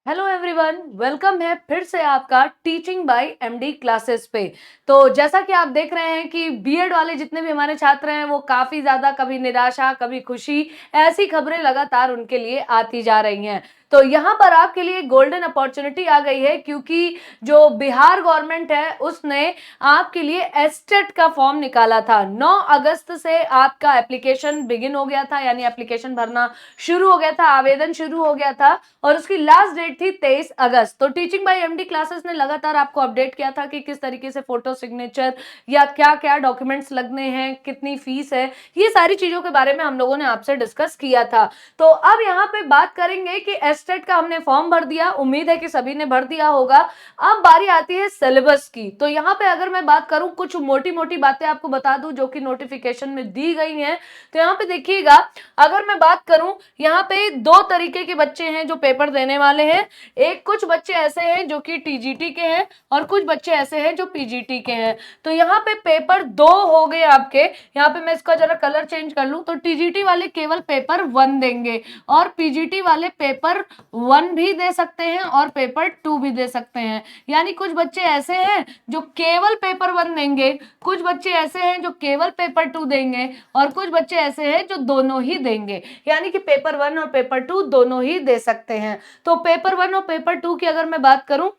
Hello everyone, welcome है फिर से आपका टीचिंग बाय एमडी क्लासेस पे। तो जैसा कि आप देख रहे हैं कि बीएड वाले जितने भी हमारे छात्र हैं वो काफ़ी ज़्यादा कभी निराशा कभी खुशी ऐसी खबरें लगातार उनके लिए आती जा रही हैं। तो यहाँ पर आपके लिए गोल्डन अपॉर्चुनिटी आ गई है क्योंकि जो बिहार गवर्नमेंट है उसने आपके लिए एस्टेट का फॉर्म निकाला था। 9 अगस्त से आपका एप्लीकेशन बिगिन हो गया था, यानी एप्लीकेशन भरना शुरू हो गया था, आवेदन शुरू हो गया था और उसकी लास्ट डेट थी 23 अगस्त। तो टीचिंग बाय एमडी क्लासेस ने लगातार आपको अपडेट किया था कि किस तरीके से फोटो सिग्नेचर या क्या क्या डॉक्यूमेंट्स लगने हैं, कितनी फीस है, ये सारी चीजों के बारे में हम लोगों ने आपसे डिस्कस किया था। तो अब यहाँ पे बात करेंगे कि एस्टेट का हमने फॉर्म भर दिया, उम्मीद है कि सभी ने भर दिया होगा। अब बारी आती है सिलेबस की। तो यहाँ पे अगर मैं बात करूं, कुछ मोटी मोटी बातें आपको बता दूं जो कि नोटिफिकेशन में दी गई हैं। तो यहाँ पे देखिएगा, अगर मैं बात करूं, यहाँ पे दो तरीके के बच्चे हैं जो पेपर देने वाले हैं। एक कुछ बच्चे ऐसे हैं जो कि टीजीटी के हैं और कुछ बच्चे ऐसे हैं जो पीजीटी के हैं। तो यहाँ पे पेपर दो हो गए आपके। यहाँ पे मैं इसका जरा कलर चेंज कर लूं तो टीजीटी वाले केवल पेपर 1 देंगे और पीजीटी वाले पेपर 1 भी दे सकते हैं और पेपर 2 भी दे सकते हैं। यानी कुछ बच्चे ऐसे हैं जो केवल पेपर 1 देंगे, कुछ बच्चे ऐसे हैं जो केवल पेपर 2 देंगे और कुछ बच्चे ऐसे हैं जो दोनों ही देंगे, यानी कि पेपर 1 और पेपर 2 दोनों ही दे सकते हैं। तो पेपर 1 और पेपर 2 की अगर मैं बात करूं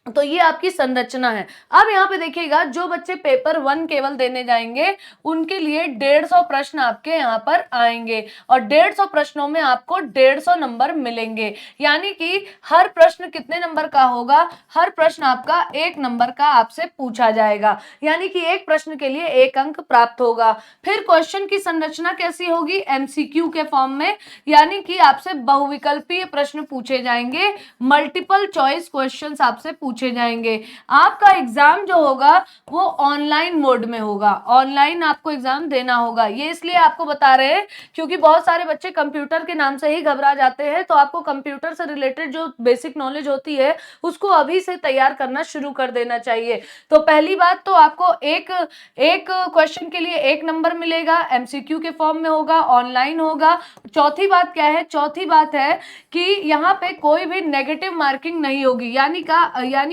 तो ये आपकी संरचना है। अब यहाँ पे देखिएगा, जो बच्चे पेपर 1 केवल देने जाएंगे उनके लिए 150 प्रश्न आपके यहाँ पर आएंगे और 150 प्रश्नों में आपको 150 नंबर मिलेंगे। यानी कि हर प्रश्न कितने नंबर का होगा? हर प्रश्न आपका 1 नंबर का आपसे पूछा जाएगा, यानी कि एक प्रश्न के लिए 1 अंक प्राप्त होगा। फिर क्वेश्चन की संरचना कैसी होगी? एमसीक्यू के फॉर्म में, यानी कि आपसे बहुविकल्पीय प्रश्न पूछे जाएंगे, मल्टीपल चॉइस क्वेश्चंस आपसे पूछे जाएंगे। आपका एग्जाम जो होगा वो ऑनलाइन मोड में होगा, ऑनलाइन आपको एग्जाम देना होगा। ये इसलिए आपको बता रहे हैं क्योंकि बहुत सारे बच्चे कंप्यूटर के नाम से ही घबरा जाते हैं। तो आपको कंप्यूटर से रिलेटेड जो बेसिक नॉलेज होती है उसको अभी से तैयार करना शुरू कर देना चाहिए। तो पहली बात तो आपको एक एक क्वेश्चन के लिए 1 नंबर मिलेगा, एमसीक्यू के फॉर्म में होगा, ऑनलाइन होगा। चौथी बात क्या है? चौथी बात है कि यहाँ पे कोई भी नेगेटिव मार्किंग नहीं होगी, यानी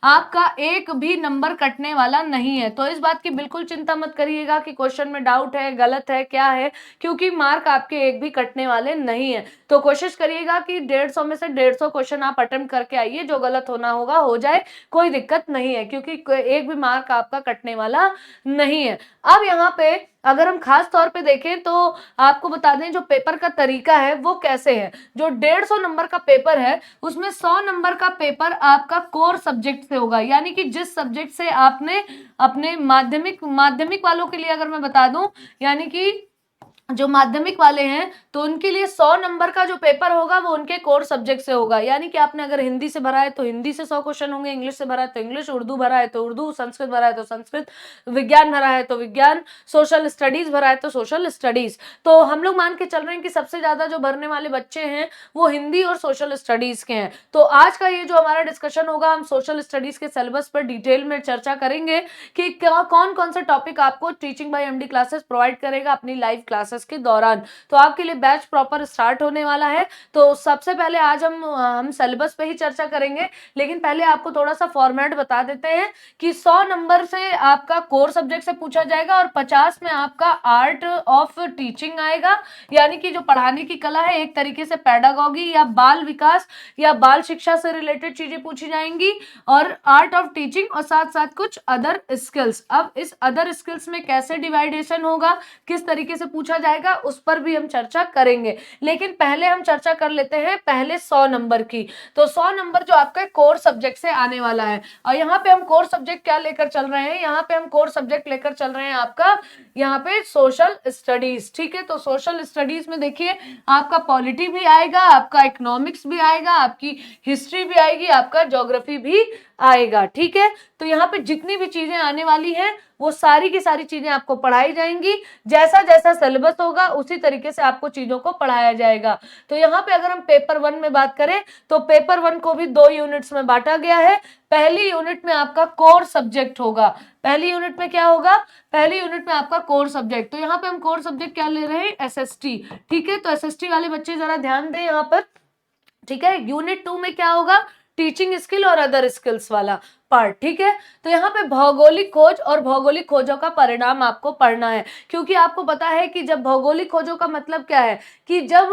आपका एक भी नंबर कटने वाला नहीं है। तो इस बात की बिल्कुल चिंता मत करिएगा कि क्वेश्चन में डाउट है, गलत है, क्या है, क्योंकि मार्क आपके एक भी कटने वाले नहीं है। तो कोशिश करिएगा कि 150 में से 150 क्वेश्चन आप अटेम्प्ट करके आइए, जो गलत होना होगा हो जाए, कोई दिक्कत नहीं है, क्योंकि एक भी मार्क आपका कटने वाला नहीं है। अब यहाँ पे अगर हम खास तौर पे देखें तो आपको बता दें जो पेपर का तरीका है वो कैसे है। जो 150 नंबर का पेपर है उसमें 100 नंबर का पेपर आपका कोर सब्जेक्ट से होगा, यानी कि जिस सब्जेक्ट से आपने अपने माध्यमिक वालों के लिए अगर मैं बता दूं, यानी कि जो माध्यमिक वाले हैं तो उनके लिए 100 नंबर का जो पेपर होगा वो उनके कोर सब्जेक्ट से होगा। यानी कि आपने अगर हिंदी से भरा है तो हिंदी से 100 क्वेश्चन होंगे, इंग्लिश से भरा है तो इंग्लिश, उर्दू भरा है तो उर्दू, संस्कृत भरा है तो संस्कृत, विज्ञान भरा है तो विज्ञान, सोशल स्टडीज भरा है तो सोशल स्टडीज। तो हम लोग मान के चल रहे हैं कि सबसे ज्यादा जो भरने वाले बच्चे हैं वो हिंदी और सोशल स्टडीज के हैं। तो आज का ये जो हमारा डिस्कशन होगा, हम सोशल स्टडीज के सिलेबस पर डिटेल में चर्चा करेंगे कि कौन कौन से टॉपिक आपको teaching bye MD classes provide करेगा अपनी लाइव क्लासेस के दौरान। तो आपके लिए बैच प्रॉपर स्टार्ट होने वाला है। तो सबसे पहले आज हम सिलेबस पे ही चर्चा करेंगे, लेकिन पहले आपको थोड़ा सा फॉर्मेट बता देते हैं कि 100 नंबर से आपका कोर सब्जेक्ट से पूछा जाएगा और 50 में आपका आर्ट ऑफ टीचिंग आएगा, यानी कि जो पढ़ाने की कला है, एक तरीके से पेडागॉगी या बाल विकास या बाल शिक्षा से रिलेटेड चीजें पूछी जाएंगी, और आर्ट ऑफ टीचिंग और साथ साथ कुछ अदर स्किल्स। अब इस अदर स्किल्स में कैसे डिवाइडेशन होगा, किस तरीके से पूछा जाएगा, उस पर भी हम चर्चा करेंगे। लेकिन पहले हम चर्चा कर लेते हैं पहले 100 नंबर की। तो 100 नंबर जो आपका कोर सब्जेक्ट से आने वाला है, और यहाँ पे हम कोर सब्जेक्ट क्या लेकर चल रहे हैं? यहाँ पे हम कोर सब्जेक्ट लेकर चल रहे हैं आपका यहाँ पे सोशल स्टडीज। ठीक है, तो सोशल स्टडीज में देखिए आपका पॉलिटी भी आएगा, आपका इकोनॉमिक्स भी आएगा, आपकी हिस्ट्री भी आएगी, आपका ज्योग्राफी भी आएगा। ठीक है, तो यहाँ पे जितनी भी चीजें आने वाली हैं वो सारी की सारी चीजें आपको पढ़ाई जाएंगी। जैसा जैसा सिलेबस होगा उसी तरीके से आपको चीजों को पढ़ाया जाएगा। तो यहाँ पे अगर हम पेपर 1 में बात करें तो पेपर 1 को भी 2 यूनिट्स में बांटा गया है। पहली यूनिट में आपका कोर सब्जेक्ट होगा। पहली यूनिट में क्या होगा? पहली यूनिट में आपका कोर सब्जेक्ट। तो यहाँ पे हम कोर सब्जेक्ट क्या ले रहे हैं? एसएसटी। ठीक है, तो एसएसटी वाले बच्चे जरा ध्यान दें यहाँ पर। ठीक है। यूनिट 2 में क्या होगा, टीचिंग स्किल और अदर स्किल्स वाला पार्ट। ठीक है, तो यहाँ पे भौगोलिक खोज और भौगोलिक खोजों का परिणाम आपको पढ़ना है, क्योंकि आपको पता है कि जब भौगोलिक खोजों का मतलब क्या है कि जब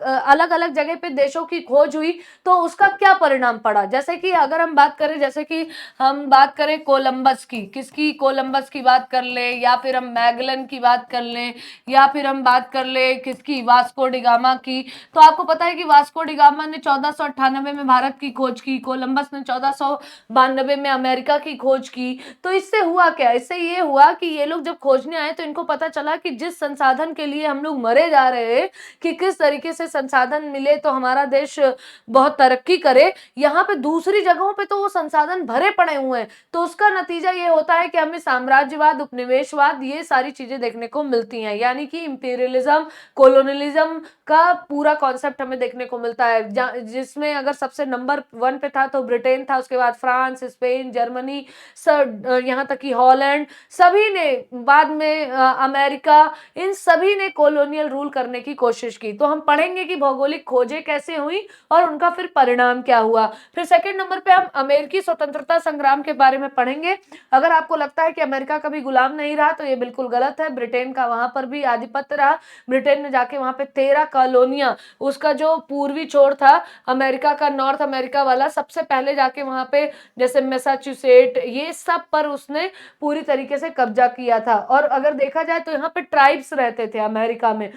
अलग अलग जगह पे देशों की खोज हुई तो उसका क्या परिणाम पड़ा। जैसे कि अगर हम बात करें, जैसे कि हम बात करें कोलंबस की, किसकी, कोलंबस की बात कर ले, या फिर हम मैगलन की बात कर लें, या फिर हम बात कर ले किसकी, वास्को डिगामा की। तो आपको पता है कि वास्को डिगामा ने 1498 में भारत की खोज की, कोलंबस ने 1492 में अमेरिका की खोज की। तो इससे हुआ क्या, इससे ये हुआ कि ये लोग जब खोजने आए तो इनको पता चला कि जिस संसाधन के लिए हम लोग मरे जा रहे हैं, कि किस तरीके से संसाधन मिले तो हमारा देश बहुत तरक्की करे, यहाँ पे दूसरी जगहों पे तो वो संसाधन भरे पड़े हुए हैं। तो उसका नतीजा ये होता है कि हमें साम्राज्यवाद, उपनिवेशवाद, ये सारी चीजें देखने को मिलती हैं, यानी कि इंपीरियलिज्म, कोलोनियलिज्म का पूरा कॉन्सेप्ट हमें देखने को मिलता है, जिसमें अगर सबसे नंबर 1 पे था तो ब्रिटेन था, उसके बाद फ्रांस, स्पेन, जर्मनी, यहाँ तक कि हॉलैंड, सभी ने, बाद में अमेरिका, इन सभी ने कॉलोनियल रूल करने की कोशिश की। तो हम पढ़ेंगे कि भौगोलिक खोजें कैसे हुई और उनका फिर परिणाम क्या हुआ। फिर सेकंड नंबर पे हम अमेरिकी स्वतंत्रता संग्राम के बारे में पढ़ेंगे। अगर आपको लगता है कि अमेरिका कभी गुलाम नहीं रहा तो ये बिल्कुल गलत है, ब्रिटेन का वहां पर भी आधिपत्य रहा। ब्रिटेन ने जाके वहां पे 13 कॉलोनियां, उसका जो पूर्वी छोर था अमेरिका का, नॉर्थ अमेरिका वाला, सबसे पहले जाके वहां पे, जैसे मैसाचुसेट, ये सब पर उसने पूरी तरीके से कब्जा किया था। और अगर देखा जाए तो यहाँ पे ट्राइब्स रहते थे अमेरिका में।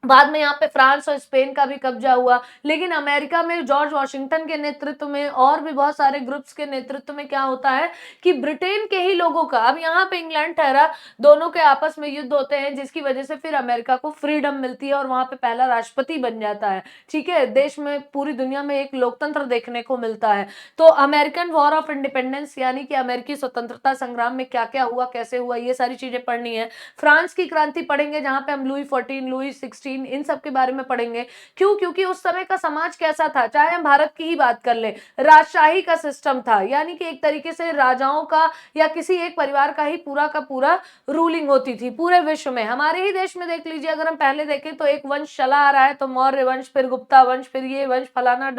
बाद में यहाँ पे फ्रांस और स्पेन का भी कब्जा हुआ, लेकिन अमेरिका में जॉर्ज वॉशिंगटन के नेतृत्व में और भी बहुत सारे ग्रुप्स के नेतृत्व में क्या होता है कि ब्रिटेन के ही लोगों का, अब यहाँ पे इंग्लैंड ठहरा, दोनों के आपस में युद्ध होते हैं, जिसकी वजह से फिर अमेरिका को फ्रीडम मिलती है और वहां पे पहला राष्ट्रपति बन जाता है। ठीक है, देश में, पूरी दुनिया में एक लोकतंत्र देखने को मिलता है। तो अमेरिकन वॉर ऑफ इंडिपेंडेंस, यानी कि अमेरिकी स्वतंत्रता संग्राम में क्या क्या हुआ, कैसे हुआ, ये सारी चीजें पढ़नी है। फ्रांस की क्रांति पढ़ेंगे, जहां पे हम लुई 14, लुई 16, इन सब के बारे में पढ़ेंगे। क्यों, क्योंकि उस समय का समाज कैसा था, चाहे हम भारत की ही बात कर ले, राजशाही का सिस्टम था, यानी कि एक तरीके से राजाओं का या किसी एक परिवार का ही पूरा का पूरा रूलिंग होती थी पूरे विश्व में। हमारे ही देश में देख लीजिए, अगर हम पहले देखें तो एक वंश चला आ रहा है, तो मौर्य वंश, फिर गुप्ता वंश, फिर ये वंश, फलाना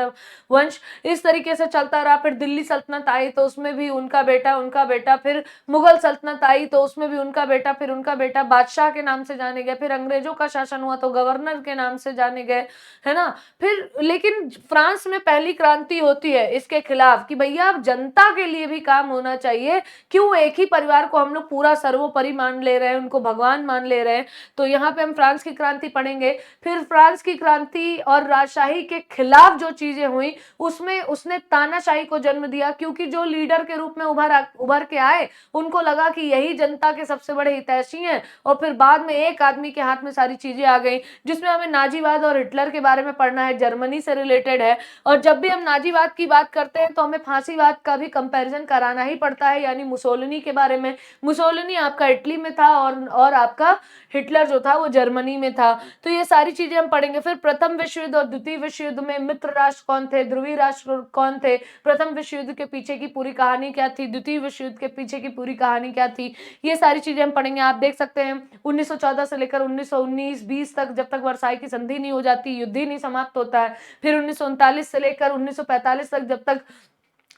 वंश, इस तरीके से चलता रहा। फिर दिल्ली सल्तनत आई तो उसमें भी उनका बेटा, उनका बेटा, फिर मुगल सल्तनत आई तो उसमें भी उनका बेटा, फिर उनका बेटा बादशाह के नाम से जाने गए। फिर अंग्रेजों का शासन हुआ तो गवर्नर के नाम से जाने गए, है ना। फिर लेकिन फ्रांस में पहली क्रांति होती है इसके खिलाफ कि भैया अब जनता के लिए भी काम होना चाहिए। क्यों एक ही परिवार को हम लोग पूरा सर्वोपरि मान ले रहे हैं, उनको भगवान मान ले रहे हैं। तो यहाँ पे हम फ्रांस की क्रांति पढ़ेंगे। फिर फ्रांस की क्रांति और राजशाही के खिलाफ जो चीजें हुई उसमें उसने तानाशाही को जन्म दिया, क्योंकि जो लीडर के रूप में उभर के आए उनको लगा कि यही जनता के सबसे बड़े हितैषी हैं। और फिर बाद में एक आदमी के हाथ में सारी चीजें आ गई, जिसमें हमें नाजीवाद और हिटलर के बारे में पढ़ना है, जर्मनी से रिलेटेड है। और जब भी हम नाजीवाद की बात करते हैं तो हमें फांसीवाद का भी कंपैरिजन कराना ही पड़ता है, यानी मुसोलिनी के बारे में। मुसोलिनी आपका इटली में था और आपका हिटलर जो था वो जर्मनी में था। तो ये सारी चीजें हम पढ़ेंगे। फिर प्रथम विश्व युद्ध और द्वितीय विश्व युद्ध में मित्र राष्ट्र कौन थे, ध्रुवीय राष्ट्र कौन थे, प्रथम विश्व युद्ध के पीछे की पूरी कहानी क्या थी, द्वितीय विश्व युद्ध के पीछे की पूरी कहानी क्या थी, ये सारी चीजें हम पढ़ेंगे। आप देख सकते हैं 1914 से लेकर 1919-20 तक, जब तक वर्साई की संधि नहीं हो जाती, युद्ध ही नहीं समाप्त होता है। फिर 1939 से लेकर 1945 तक, जब तक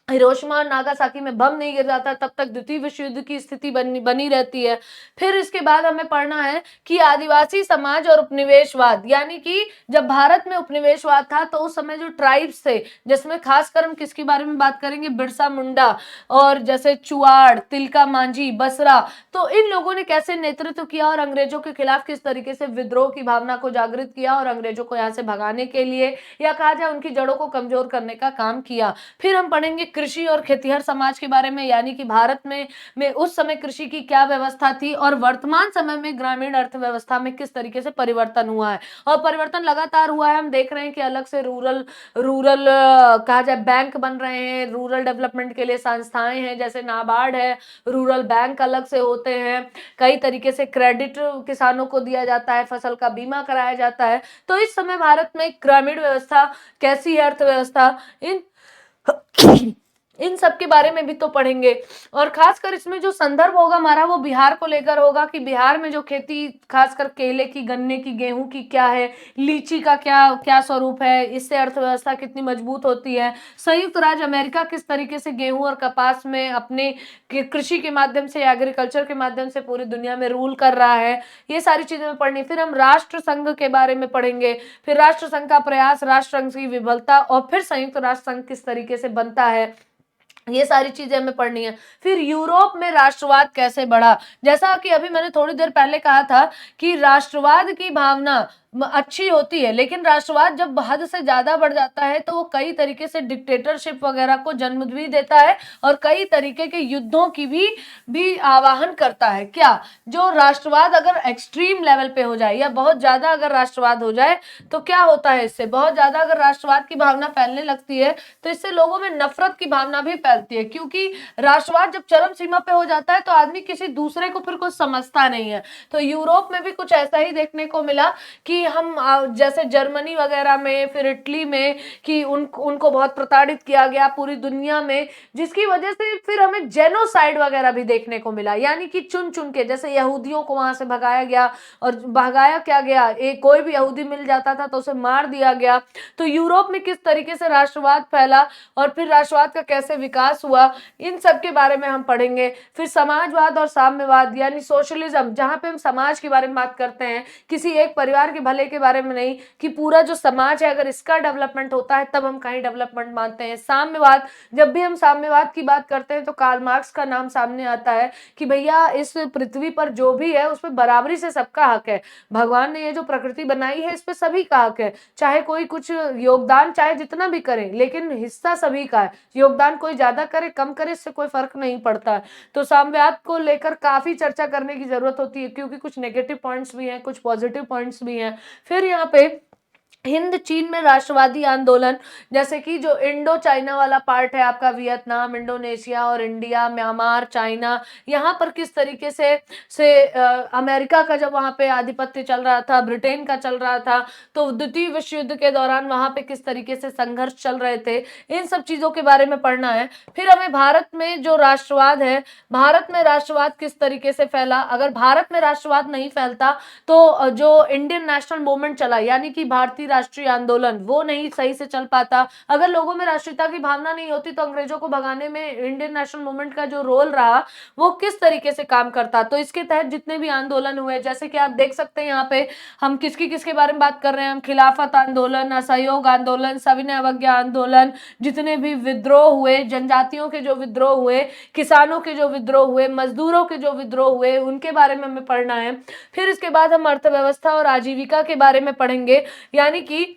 हिरोशिमा और नागासाकी में बम नहीं गिर जाता, तब तक द्वितीय विश्व युद्ध की स्थिति बनी रहती है। फिर इसके बाद हमें पढ़ना है कि आदिवासी समाज और उपनिवेशवाद, यानी कि जब भारत में उपनिवेशवाद था तो उस समय जो ट्राइब्स थे, जिसमें खासकर हम किसके बारे में बात करेंगे, बिरसा मुंडा और जैसे चुआड़, तिलका मांझी, बसरा, तो इन लोगों ने कैसे नेतृत्व किया और अंग्रेजों के खिलाफ किस तरीके से विद्रोह की भावना को जागृत किया और अंग्रेजों को यहाँ से भगाने के लिए, या कहा जाए उनकी जड़ों को कमजोर करने का काम किया। फिर हम पढ़ेंगे कृषि और खेतिहर समाज के बारे में, यानी कि भारत में उस समय कृषि की क्या व्यवस्था थी और वर्तमान समय में ग्रामीण अर्थव्यवस्था में किस तरीके से परिवर्तन हुआ है। और परिवर्तन लगातार हुआ है, हम देख रहे हैं कि अलग से रूरल रूरल कहा जाए बैंक बन रहे हैं, रूरल डेवलपमेंट के लिए संस्थाएं हैं, जैसे नाबार्ड है, रूरल बैंक अलग से होते हैं, कई तरीके से क्रेडिट किसानों को दिया जाता है, फसल का बीमा कराया जाता है। तो इस समय भारत में ग्रामीण व्यवस्था कैसी है, अर्थव्यवस्था, इन इन सब के बारे में भी तो पढ़ेंगे। और खासकर इसमें जो संदर्भ होगा हमारा वो बिहार को लेकर होगा कि बिहार में जो खेती खासकर केले की, गन्ने की, गेहूं की क्या है, लीची का क्या क्या स्वरूप है, इससे अर्थव्यवस्था कितनी मजबूत होती है, संयुक्त राज्य अमेरिका किस तरीके से गेहूं और कपास में अपने कृषि के माध्यम से, एग्रीकल्चर के माध्यम से पूरी दुनिया में रूल कर रहा है, ये सारी चीजें में पढ़नी। फिर हम राष्ट्र संघ के बारे में पढ़ेंगे, फिर राष्ट्र संघ का प्रयास, राष्ट्र संघ की विफलता, और फिर संयुक्त राष्ट्र संघ किस तरीके से बनता है, ये सारी चीजें हमें पढ़नी है। फिर यूरोप में राष्ट्रवाद कैसे बढ़ा, जैसा कि अभी मैंने थोड़ी देर पहले कहा था कि राष्ट्रवाद की भावना अच्छी होती है, लेकिन राष्ट्रवाद जब हद से ज्यादा बढ़ जाता है तो वो कई तरीके से डिक्टेटरशिप वगैरह को जन्म भी देता है और कई तरीके के युद्धों की भी आवाहन करता है। क्या, जो राष्ट्रवाद अगर एक्सट्रीम लेवल पे हो जाए या बहुत ज्यादा अगर राष्ट्रवाद हो जाए तो क्या होता है, इससे बहुत ज्यादा अगर राष्ट्रवाद की भावना फैलने लगती है तो इससे लोगों में नफरत की भावना भी फैलती है, क्योंकि राष्ट्रवाद जब चरम सीमा पे हो जाता है तो आदमी किसी दूसरे को फिर कुछ समझता नहीं है। तो यूरोप में भी कुछ ऐसा ही देखने को मिला कि हम जैसे जर्मनी वगैरह में, फिर इटली में, कि उनको बहुत प्रताड़ित किया गया पूरी दुनिया में, जिसकी वजह से फिर हमें जेनोसाइड वगैरह भी देखने को मिला, यानी कि चुन चुन के जैसे यहूदियों को वहां से भगाया गया, और भगाया क्या गया, एक कोई भी यहूदी मिल जाता था तो उसे मार दिया गया। तो यूरोप में किस तरीके से राष्ट्रवाद फैला और फिर राष्ट्रवाद का कैसे विकास हुआ, इन सब के बारे में हम पढ़ेंगे। फिर समाजवाद और साम्यवाद यानी सोशलिज्म, जहां पे हम समाज के बारे में बात करते हैं, किसी एक परिवार के भले के बारे में नहीं, कि पूरा जो समाज है अगर इसका डेवलपमेंट होता है तब हम कहीं डेवलपमेंट मानते हैं। साम्यवाद, जब भी हम साम्यवाद की बात करते हैं तो कार्ल मार्क्स का नाम सामने आता है कि भैया इस पृथ्वी पर जो भी है उसमें बराबरी से सबका हक है, भगवान ने ये जो प्रकृति बनाई है इस पे सभी का हक है, चाहे कोई कुछ योगदान चाहे जितना भी करे लेकिन हिस्सा सभी का है, योगदान कोई ज्यादा करे कम करे इससे कोई फर्क नहीं पड़ता है। तो साम्यवाद को लेकर काफी चर्चा करने की जरूरत होती है, क्योंकि कुछ नेगेटिव पॉइंट्स भी हैं, कुछ पॉजिटिव पॉइंट्स भी हैं। फिर यहाँ पे हिंद चीन में राष्ट्रवादी आंदोलन, जैसे कि जो इंडो चाइना वाला पार्ट है आपका, वियतनाम, इंडोनेशिया और इंडिया, म्यांमार, चाइना, यहाँ पर किस तरीके से अमेरिका का जब वहां पे आधिपत्य चल रहा था, ब्रिटेन का चल रहा था, तो द्वितीय विश्व युद्ध के दौरान वहां पे किस तरीके से संघर्ष चल रहे थे, इन सब चीजों के बारे में पढ़ना है। फिर हमें भारत में जो राष्ट्रवाद है, भारत में राष्ट्रवाद किस तरीके से फैला, अगर भारत में राष्ट्रवाद नहीं फैलता तो जो इंडियन नेशनल मूवमेंट चला यानी कि भारतीय राष्ट्रीय आंदोलन, वो नहीं सही से चल पाता। अगर लोगों में राष्ट्रीयता की भावना नहीं होती तो अंग्रेजों को भगाने में इंडियन नेशनल मूवमेंट का जो रोल रहा वो किस तरीके से काम करता। तो इसके तहत जितने भी आंदोलन हुए, जैसे कि आप देख सकते हैं यहाँ पे हम किसके बारे में बात कर रहे हैं, हम खिलाफत आंदोलन, असहयोग आंदोलन, सविनय अवज्ञा आंदोलन, जितने भी विद्रोह हुए, जनजातियों के जो विद्रोह हुए, किसानों के जो विद्रोह हुए, मजदूरों के जो विद्रोह हुए, उनके बारे में हमें पढ़ना है। फिर इसके बाद हम अर्थव्यवस्था और आजीविका के बारे में पढ़ेंगे, यानी कि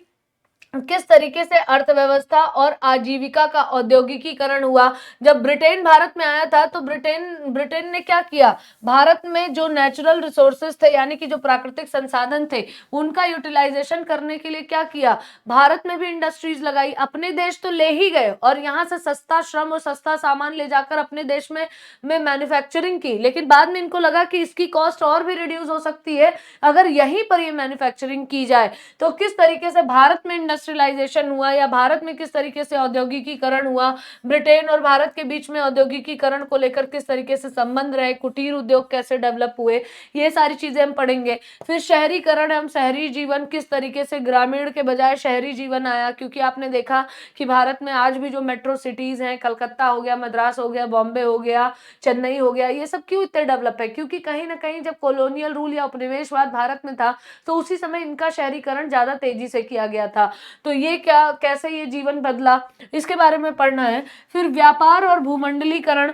किस तरीके से अर्थव्यवस्था और आजीविका का औद्योगिकीकरण हुआ। जब ब्रिटेन भारत में आया था तो ब्रिटेन ने क्या किया, भारत में जो नेचुरल रिसोर्सेज थे यानी कि जो प्राकृतिक संसाधन थे उनका यूटिलाइजेशन करने के लिए क्या किया, भारत में भी इंडस्ट्रीज लगाई। अपने देश तो ले ही गए और यहाँ से सस्ता श्रम और सस्ता सामान ले जाकर अपने देश में मैन्युफैक्चरिंग की, लेकिन बाद में इनको लगा कि इसकी कॉस्ट और भी रिड्यूस हो सकती है अगर यहीं पर ये मैन्युफैक्चरिंग की जाए। तो किस तरीके से भारत में इंडस्ट्रियलाइजेशन हुआ या भारत में किस तरीके से औद्योगिकीकरण हुआ, ब्रिटेन और भारत के बीच में औद्योगिकीकरण को लेकर किस तरीके से संबंध रहे, कुटीर उद्योग कैसे डेवलप हुए, ये सारी चीजें हम पढ़ेंगे। फिर शहरीकरण, हम शहरी जीवन किस तरीके से ग्रामीण के बजाय शहरी जीवन आया, क्योंकि आपने देखा कि भारत में आज भी जो मेट्रो सिटीज हैं, कलकत्ता हो गया, मद्रास हो गया, बॉम्बे हो गया, चेन्नई हो गया, ये सब क्यों इतने डेवलप है, क्योंकि कहीं ना कहीं जब कॉलोनियल रूल या उपनिवेशवाद भारत में था तो उसी समय इनका शहरीकरण ज्यादा तेजी से किया गया था। तो ये क्या, कैसे ये जीवन बदला, इसके बारे में पढ़ना है। फिर व्यापार और भूमंडलीकरण,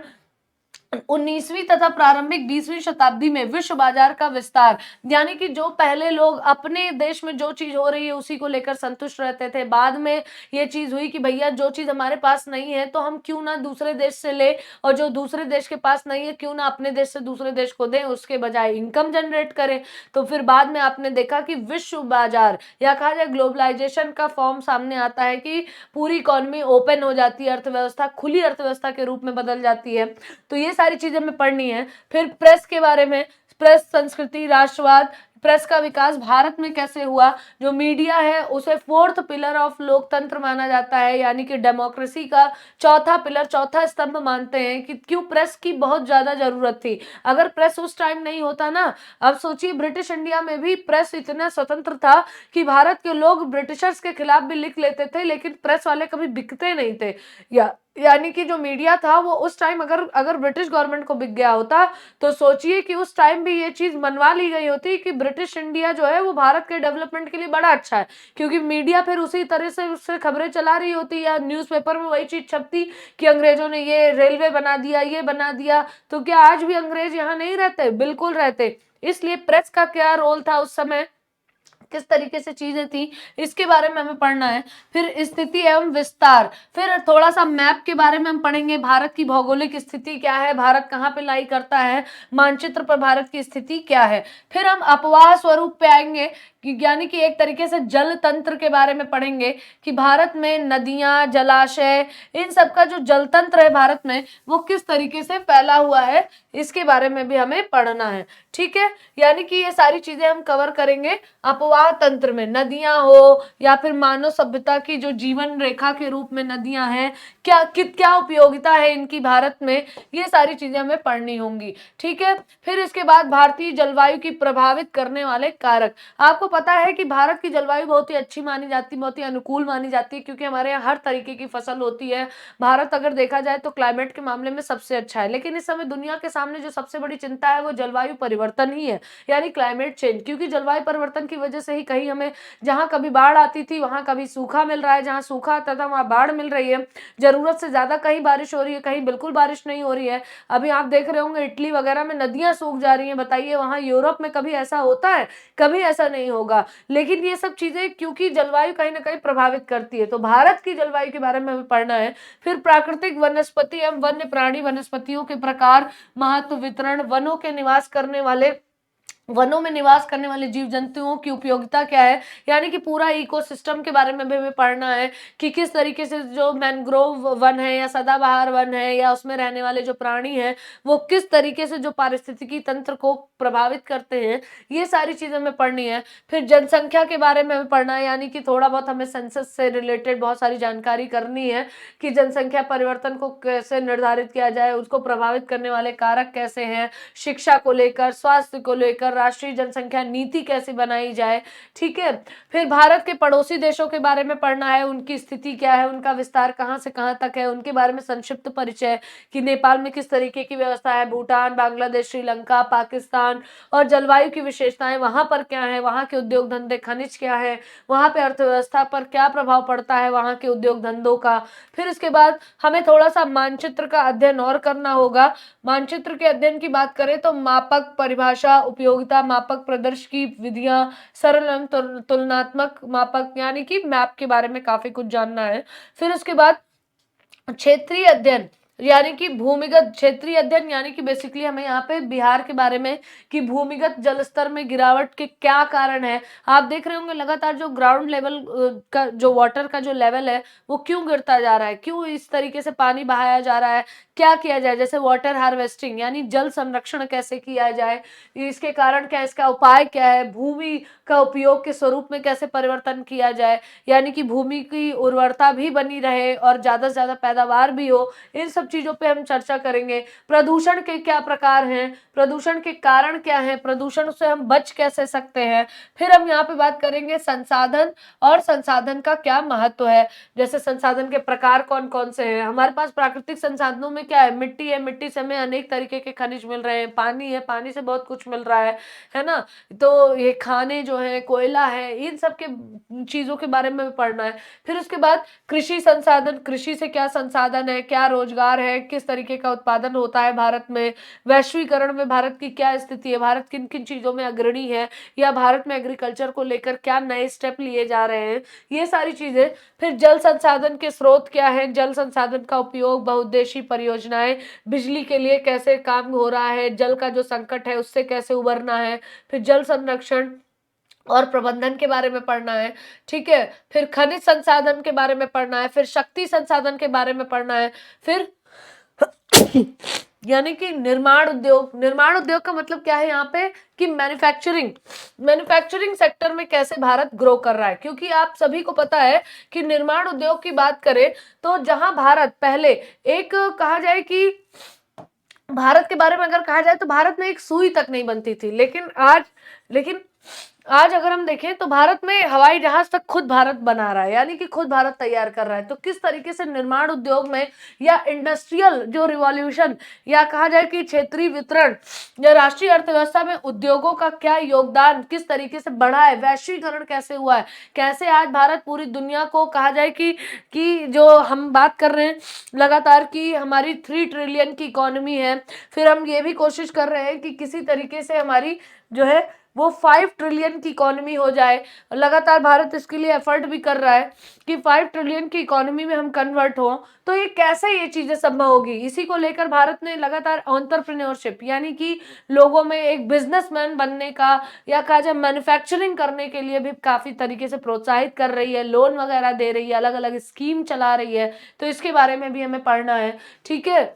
19वीं तथा प्रारंभिक 20वीं शताब्दी में विश्व बाजार का विस्तार, यानी कि जो पहले लोग अपने देश में जो चीज हो रही है उसी को लेकर संतुष्ट रहते थे, बाद में ये चीज हुई कि भैया जो चीज हमारे पास नहीं है तो हम क्यों ना दूसरे देश से ले, और जो दूसरे देश के पास नहीं है क्यों ना अपने देश से दूसरे देश को दें, उसके बजाय इनकम जनरेट करें। तो फिर बाद में आपने देखा कि विश्व बाजार या कहा जाए ग्लोबलाइजेशन का फॉर्म सामने आता है कि पूरी इकोनॉमी ओपन हो जाती है, अर्थव्यवस्था खुली अर्थव्यवस्था के रूप में बदल जाती है। तो ये सारी चीजें हमें पढ़नी है। फिर प्रेस के बारे में, प्रेस, संस्कृति, राष्ट्रवाद, प्रेस का विकास भारत में कैसे हुआ, जो मीडिया है उसे फोर्थ पिलर ऑफ लोकतंत्र माना जाता है, यानी कि डेमोक्रेसी का चौथा पिलर, चौथा स्तंभ मानते हैं कि क्यों प्रेस की बहुत ज्यादा जरूरत थी। अगर प्रेस उस टाइम नहीं होता ना, अब सोचिए ब्रिटिश इंडिया में भी प्रेस इतना स्वतंत्र था कि भारत के लोग ब्रिटिशर्स के खिलाफ भी लिख लेते थे, लेकिन प्रेस वाले कभी बिकते नहीं थे। यानी कि जो मीडिया था वो उस टाइम अगर अगर ब्रिटिश गवर्नमेंट को बिक गया होता, तो सोचिए कि उस टाइम भी ये चीज मनवा ली गई होती कि ब्रिटिश इंडिया जो है वो भारत के डेवलपमेंट के लिए बड़ा अच्छा है, क्योंकि मीडिया फिर उसी तरह से उससे खबरें चला रही होती, या न्यूज़पेपर में वही चीज छपती कि अंग्रेजों ने ये रेलवे बना दिया, ये बना दिया। तो क्या आज भी अंग्रेज यहाँ नहीं रहते? बिल्कुल रहते। इसलिए प्रेस का क्या रोल था उस समय, किस तरीके से चीजें थी, इसके बारे में हमें पढ़ना है। फिर स्थिति एवं विस्तार, फिर थोड़ा सा मैप के बारे में हम पढ़ेंगे, भारत की भौगोलिक स्थिति क्या है, भारत कहाँ पे लाई करता है, मानचित्र पर भारत की स्थिति क्या है। फिर हम अपवाह स्वरूप पे आएंगे, यानी कि एक तरीके से जल तंत्र के बारे में पढ़ेंगे कि भारत में नदियां, जलाशय, इन सब का जो जल तंत्र है भारत में वो किस तरीके से फैला हुआ है, इसके बारे में भी हमें पढ़ना है। ठीक है, यानी कि ये सारी चीजें हम कवर करेंगे। अपवाह तंत्र में नदियां हो या फिर मानव सभ्यता की जो जीवन रेखा के रूप में नदियां हैं, क्या उपयोगिता है इनकी भारत में, ये सारी चीजें हमें पढ़नी होंगी। ठीक है, फिर इसके बाद भारतीय जलवायु की प्रभावित करने वाले कारक। आपको पता है कि भारत की जलवायु बहुत ही अच्छी मानी जाती है, बहुत ही अनुकूल मानी जाती है, क्योंकि हमारे यहाँ हर तरीके की फसल होती है। भारत अगर देखा जाए तो क्लाइमेट के मामले में सबसे अच्छा है, लेकिन इस समय दुनिया के सामने जो सबसे बड़ी चिंता है वो जलवायु परिवर्तन ही है, यानी क्लाइमेट चेंज। क्योंकि जलवायु परिवर्तन की वजह से ही कहीं हमें जहां कभी बाढ़ आती थी वहां कभी सूखा मिल रहा है, जहां सूखा आता था वहां बाढ़ मिल रही है, जरूरत से ज्यादा कहीं बारिश हो रही है, कहीं बिल्कुल बारिश नहीं हो रही है। अभी आप देख रहे होंगे इटली वगैरह में नदियां सूख जा रही हैं, बताइए वहां यूरोप में कभी ऐसा होता है? कभी ऐसा नहीं होगा। लेकिन ये सब चीजें क्योंकि जलवायु कहीं ना कहीं प्रभावित करती है, तो भारत की जलवायु के बारे में हमें पढ़ना है। फिर प्राकृतिक वनस्पति एवं वन्य प्राणी वनस्पतियों के प्रकार, महत्व, वितरण, वनों में निवास करने वाले जीव जंतुओं की उपयोगिता क्या है, यानी कि पूरा इकोसिस्टम के बारे में भी हमें पढ़ना है कि किस तरीके से जो मैंग्रोव वन है या सदाबहार वन है या उसमें रहने वाले जो प्राणी हैं वो किस तरीके से जो पारिस्थितिकी तंत्र को प्रभावित करते हैं, ये सारी चीजें हमें पढ़नी है। फिर जनसंख्या के बारे में हमें पढ़ना है, यानी कि थोड़ा बहुत हमें सेंसस से रिलेटेड बहुत सारी जानकारी करनी है कि जनसंख्या परिवर्तन को कैसे निर्धारित किया जाए, उसको प्रभावित करने वाले कारक कैसे हैं, शिक्षा को लेकर, स्वास्थ्य को लेकर राष्ट्रीय जनसंख्या नीति कैसे बनाई जाए। ठीक है, फिर भारत के पड़ोसी देशों के बारे में पढ़ना है, उनकी स्थिति क्या है, उनका विस्तार कहां से कहां तक है, उनके बारे में संक्षिप्त परिचय कि नेपाल में किस तरीके की व्यवस्था है, भूटान, बांग्लादेश, श्रीलंका, पाकिस्तान, और जलवायु की विशेषताएं वहां पर क्या है, वहां के उद्योग धंधे, खनिज क्या है, वहां पे अर्थव्यवस्था पर क्या प्रभाव पड़ता है वहां के उद्योग धंधों का। फिर इसके बाद हमें थोड़ा सा मानचित्र का अध्ययन और करना होगा। मानचित्र के अध्ययन की बात करें तो मापक, परिभाषा, उपयोगिता, मापक प्रदर्शन की विधियां, सरल एवं तुलनात्मक मापक, यानी कि मैप के बारे में काफी कुछ जानना है। फिर उसके बाद क्षेत्रीय अध्ययन, यानी कि भूमिगत क्षेत्रीय अध्ययन, यानी कि बेसिकली हमें यहाँ पे बिहार के बारे में कि भूमिगत जल स्तर में गिरावट के क्या कारण है। आप देख रहे होंगे लगातार जो ग्राउंड लेवल का जो वाटर का जो लेवल है वो क्यों गिरता जा रहा है, क्यों इस तरीके से पानी बहाया जा रहा है, क्या किया जाए, जैसे वाटर हार्वेस्टिंग यानी जल संरक्षण कैसे किया जाए, इसके कारण क्या, इसका उपाय क्या है, भूमि का उपयोग के स्वरूप में कैसे परिवर्तन किया जाए, यानी कि भूमि की उर्वरता भी बनी रहे और ज्यादा से ज्यादा पैदावार भी हो, इन सब चीजों पे हम चर्चा करेंगे। प्रदूषण के क्या प्रकार हैं, प्रदूषण के कारण क्या है, प्रदूषण से हम बच कैसे सकते हैं। फिर हम यहाँ पे बात करेंगे संसाधन और संसाधन का क्या महत्व है, जैसे संसाधन के प्रकार कौन कौन से हैं। हमारे पास प्राकृतिक संसाधनों में क्या है, मिट्टी है, मिट्टी से हमें अनेक तरीके के खनिज मिल रहे हैं, पानी है, पानी से बहुत कुछ मिल रहा है ना। तो ये खाने जो है, कोयला है, इन सब के चीजों के बारे में पढ़ना है। फिर उसके बाद कृषि संसाधन, कृषि से क्या संसाधन है, क्या रोजगार है, किस तरीके का उत्पादन होता है भारत में, वैश्वीकरण में भारत की क्या स्थिति है, भारत किन किन चीजों में अग्रणी है, या भारत में एग्रीकल्चर को लेकर क्या नए स्टेप लिए जा रहे हैं, ये सारी चीजें। फिर जल संसाधन के स्रोत क्या है, जल संसाधन का उपयोग, बहुउद्देशीय परियोजनाएं, बिजली के लिए कैसे काम हो रहा है, जल का जो संकट है उससे कैसे उबरना है। फिर जल संरक्षण और प्रबंधन के बारे में पढ़ना है। ठीक है, फिर खनिज संसाधन के बारे में पढ़ना है, फिर शक्ति संसाधन के बारे में पढ़ना है। फिर यानी कि निर्माण उद्योग का मतलब क्या है यहाँ पे कि मैन्युफैक्चरिंग सेक्टर में कैसे भारत ग्रो कर रहा है। क्योंकि आप सभी को पता है कि निर्माण उद्योग की बात करें तो जहां भारत पहले एक कहा जाए कि भारत के बारे में अगर कहा जाए तो भारत में एक सुई तक नहीं बनती थी, लेकिन आज अगर हम देखें तो भारत में हवाई जहाज तक खुद भारत बना रहा है, यानी कि खुद भारत तैयार कर रहा है। तो किस तरीके से निर्माण उद्योग में या इंडस्ट्रियल जो रिवॉल्यूशन या कहा जाए कि क्षेत्रीय वितरण या राष्ट्रीय अर्थव्यवस्था में उद्योगों का क्या योगदान किस तरीके से बढ़ा है, वैश्वीकरण कैसे हुआ है, कैसे आज भारत पूरी दुनिया को कहा जाए कि जो हम बात कर रहे हैं लगातार कि हमारी 3 ट्रिलियन की इकोनॉमी है, फिर हम ये भी कोशिश कर रहे हैं कि किसी तरीके से हमारी जो है वो 5 ट्रिलियन की इकोनॉमी हो जाए। लगातार भारत इसके लिए एफर्ट भी कर रहा है कि 5 ट्रिलियन की इकोनॉमी में हम कन्वर्ट हो। तो ये कैसे ये चीजें संभव होगी, इसी को लेकर भारत ने लगातार एंटरप्रेन्योरशिप यानी कि लोगों में एक बिजनेसमैन बनने का या कहा जाए मैन्युफैक्चरिंग करने के लिए भी काफी तरीके से प्रोत्साहित कर रही है, लोन वगैरह दे रही है, अलग अलग स्कीम चला रही है। तो इसके बारे में भी हमें पढ़ना है, ठीक है।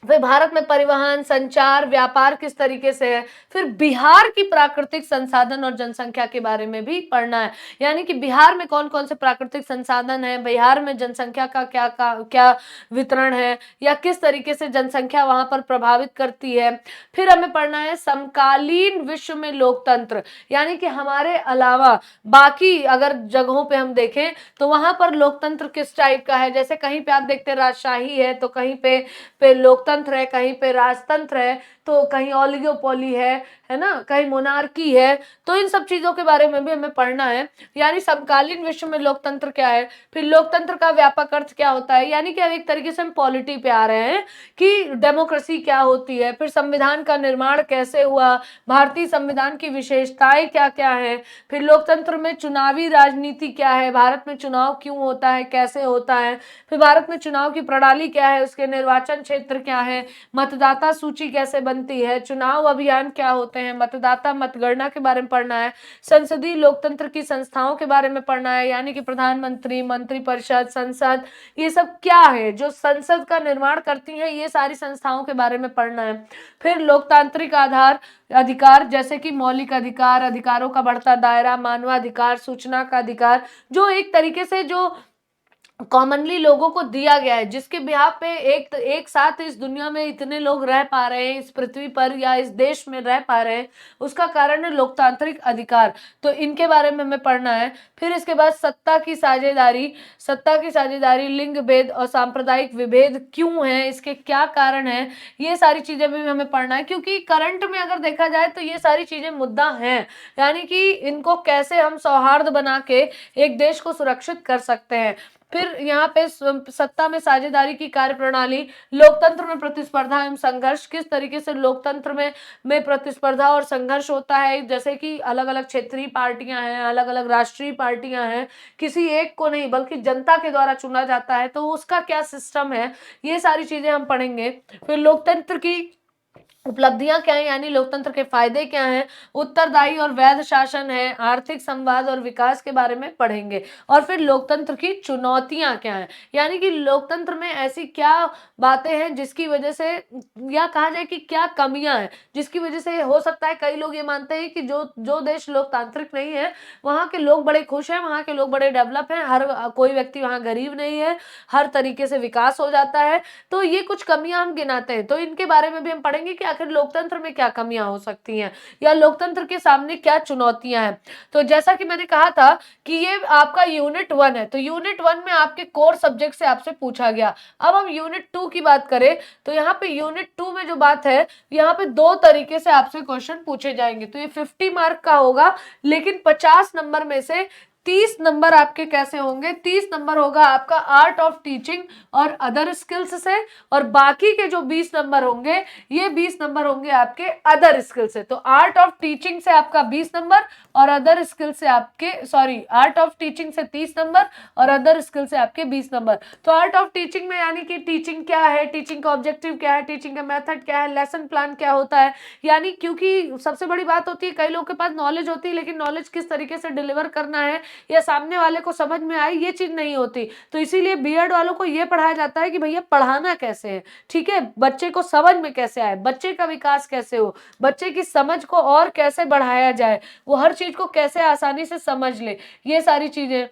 फिर भारत में परिवहन, संचार, व्यापार किस तरीके से है। फिर बिहार की प्राकृतिक संसाधन और जनसंख्या के बारे में भी पढ़ना है, यानी कि बिहार में कौन कौन से प्राकृतिक संसाधन है, बिहार में जनसंख्या का क्या वितरण है या किस तरीके से जनसंख्या वहां पर प्रभावित करती है। फिर हमें पढ़ना है समकालीन विश्व में लोकतंत्र, यानी कि हमारे अलावा बाकी अगर जगहों पे हम देखें तो वहां पर लोकतंत्र किस टाइप का है। जैसे कहीं पे आप देखते हैं राजशाही है, तो कहीं पे लोकतंत्र है, कहीं पे राजतंत्र है, तो कहीं ओलिगोपोली है ना, कहीं मोनार्की है। तो इन सब चीजों के बारे में भी हमें पढ़ना है, यानी समकालीन विश्व में लोकतंत्र क्या है, फिर लोकतंत्र का व्यापक अर्थ क्या होता है, यानी कि अब एक तरीके से हम पॉलिटी पे आ रहे हैं कि डेमोक्रेसी क्या होती है, फिर संविधान का निर्माण कैसे हुआ, भारतीय संविधान की विशेषताएं क्या क्या है, फिर लोकतंत्र में चुनावी राजनीति क्या है, भारत में चुनाव क्यों होता है, कैसे होता है, फिर भारत में चुनाव की प्रणाली क्या है, उसके निर्वाचन क्षेत्र क्या है, मतदाता सूची कैसे बनती है, चुनाव अभियान क्या होते हैं, मतदाता मतगणना के बारे में पढ़ना है, संसदीय लोकतंत्र की संस्थाओं के बारे में पढ़ना है, यानी कि प्रधानमंत्री, मंत्रिपरिषद, संसद, ये सब क्या है जो संसद का निर्माण करती है, ये सारी संस्थाओं के बारे में पढ़ना है। फिर लोकतांत्रिक अधिकार जैसे कि मौलिक अधिकार, अधिकारों का बढ़ता दायरा, मानवाधिकार, सूचना का अधिकार, जो एक तरीके से जो कॉमनली लोगों को दिया गया है, जिसके बिहाफ पे एक साथ इस दुनिया में इतने लोग रह पा रहे हैं, इस पृथ्वी पर या इस देश में रह पा रहे हैं, उसका कारण है लोकतांत्रिक अधिकार। तो इनके बारे में हमें पढ़ना है। फिर इसके बाद सत्ता की साझेदारी, लिंग भेद और सांप्रदायिक विभेद क्यों है, इसके क्या कारण है, ये सारी चीजें भी हमें पढ़ना है। क्योंकि करंट में अगर देखा जाए तो ये सारी चीजें मुद्दा हैं, यानी कि इनको कैसे हम सौहार्द बना के एक देश को सुरक्षित कर सकते हैं। फिर यहाँ पे सत्ता में साझेदारी की कार्यप्रणाली, लोकतंत्र में प्रतिस्पर्धा एवं संघर्ष, किस तरीके से लोकतंत्र में प्रतिस्पर्धा और संघर्ष होता है, जैसे कि अलग अलग क्षेत्रीय पार्टियां हैं, अलग अलग राष्ट्रीय पार्टियां हैं, किसी एक को नहीं बल्कि जनता के द्वारा चुना जाता है, तो उसका क्या सिस्टम है, ये सारी चीजें हम पढ़ेंगे। फिर लोकतंत्र की उपलब्धियां क्या है, यानी लोकतंत्र के फायदे क्या हैं, उत्तरदायी और वैध शासन है, आर्थिक संवाद और विकास के बारे में पढ़ेंगे। और फिर लोकतंत्र की चुनौतियां क्या हैं, यानी कि लोकतंत्र में ऐसी क्या बातें हैं जिसकी वजह से या कहा जाए कि क्या कमियां हैं जिसकी वजह से हो सकता है कई लोग ये मानते हैं कि जो जो देश लोकतांत्रिक नहीं है वहां के लोग बड़े खुश हैं, वहां के लोग बड़े डेवलप हैं, हर कोई व्यक्ति वहां गरीब नहीं है, हर तरीके से विकास हो जाता है। तो ये कुछ कमियां हम गिनाते हैं, तो इनके बारे में भी हम पढ़ेंगे कि आखिर लोकतंत्र में क्या कमियां हो सकती हैं या लोकतंत्र के सामने क्या चुनौतियां हैं। तो जैसा कि मैंने कहा था कि ये आपका यूनिट 1 है, तो यूनिट 1 में आपके कोर सब्जेक्ट से आपसे पूछा गया। अब हम यूनिट 2 की बात करें तो यहाँ पे यूनिट 2 में जो बात है, यहाँ पे 2 तरीके से आपसे क्वेश्चन पूछे जाएंगे। तो ये 50 मार्क का होगा, लेकिन 50 नंबर में से 30 नंबर आपके कैसे होंगे, 30 नंबर होगा आपका आर्ट ऑफ टीचिंग और अदर स्किल्स से, और बाकी के जो 20 नंबर होंगे ये 20 नंबर होंगे आपके अदर स्किल से। तो आर्ट ऑफ टीचिंग से आपका 20 नंबर और अदर स्किल से आपके आर्ट ऑफ टीचिंग से 30 नंबर और अदर स्किल से आपके 20 नंबर। तो आर्ट ऑफ टीचिंग में यानी कि टीचिंग क्या है, टीचिंग का ऑब्जेक्टिव क्या है, टीचिंग का मेथड क्या है, लेसन प्लान क्या होता है, यानी क्योंकि सबसे बड़ी बात होती है कई लोगों के पास नॉलेज होती है लेकिन नॉलेज किस तरीके से डिलीवर करना है या सामने वाले को समझ में आए, ये चीज नहीं होती। तो इसीलिए बीएड वालों को ये पढ़ाया जाता है कि भैया पढ़ाना कैसे है, ठीक है, बच्चे को समझ में कैसे आए, बच्चे का विकास कैसे हो, बच्चे की समझ को और कैसे बढ़ाया जाए, वो हर चीज को कैसे आसानी से समझ ले, ये सारी चीजें।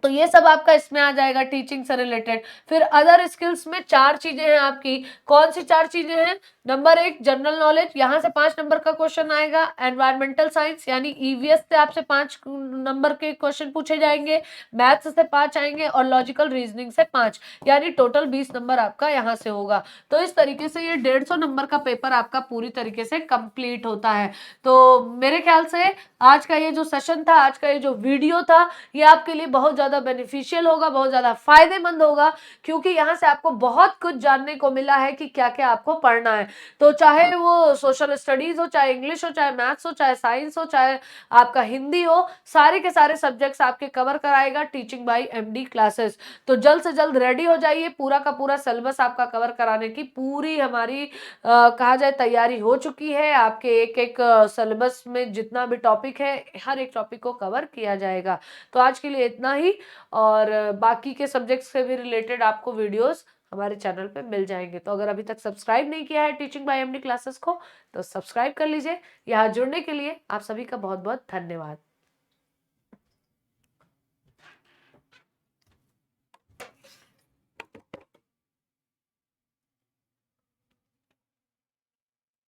तो ये सब आपका इसमें आ जाएगा टीचिंग से रिलेटेड। फिर अदर स्किल्स में 4 चीजें हैं आपकी। कौन सी 4 चीजें हैं? नंबर 1 जनरल नॉलेज, यहां से 5 नंबर का क्वेश्चन आएगा। एनवायरमेंटल साइंस यानी ईवीएस से आपसे 5 नंबर के क्वेश्चन पूछे जाएंगे। मैथ्स से 5 आएंगे और लॉजिकल रीजनिंग से 5, यानी टोटल 20 नंबर आपका यहाँ से होगा। तो इस तरीके से ये 150 नंबर का पेपर आपका पूरी तरीके से कंप्लीट होता है। तो मेरे ख्याल से आज का ये जो सेशन था, आज का ये जो वीडियो था, ये आपके लिए बहुत ज्यादा बेनिफिशियल होगा, बहुत ज्यादा फायदेमंद होगा, क्योंकि यहाँ से आपको बहुत कुछ जानने को मिला है कि क्या क्या आपको पढ़ना है। तो चाहे वो सोशल स्टडीज हो, चाहे इंग्लिश हो, चाहे मैथ्स हो, चाहे साइंस हो, चाहे आपका हिंदी हो, सारे के सारे सब्जेक्ट्स आपके कवर कराएगा टीचिंग बाय एमडी क्लासेस। तो जल्द से जल्द रेडी हो जाइए, पूरा का पूरा सिलेबस आपका कवर कराने की पूरी हमारी कहा जाए तैयारी हो चुकी है। आपके एक एक सिलेबस में जितना भी टॉपिक है, हर एक टॉपिक को कवर किया जाएगा। तो आज के लिए इतना ही, और बाकी के सब्जेक्ट्स से भी रिलेटेड आपको वीडियोस हमारे चैनल पे मिल जाएंगे। तो अगर अभी तक सब्सक्राइब नहीं किया है टीचिंग बाय एमडी क्लासेस को, तो सब्सक्राइब कर लीजिए। यहाँ जुड़ने के लिए आप सभी का बहुत बहुत धन्यवाद।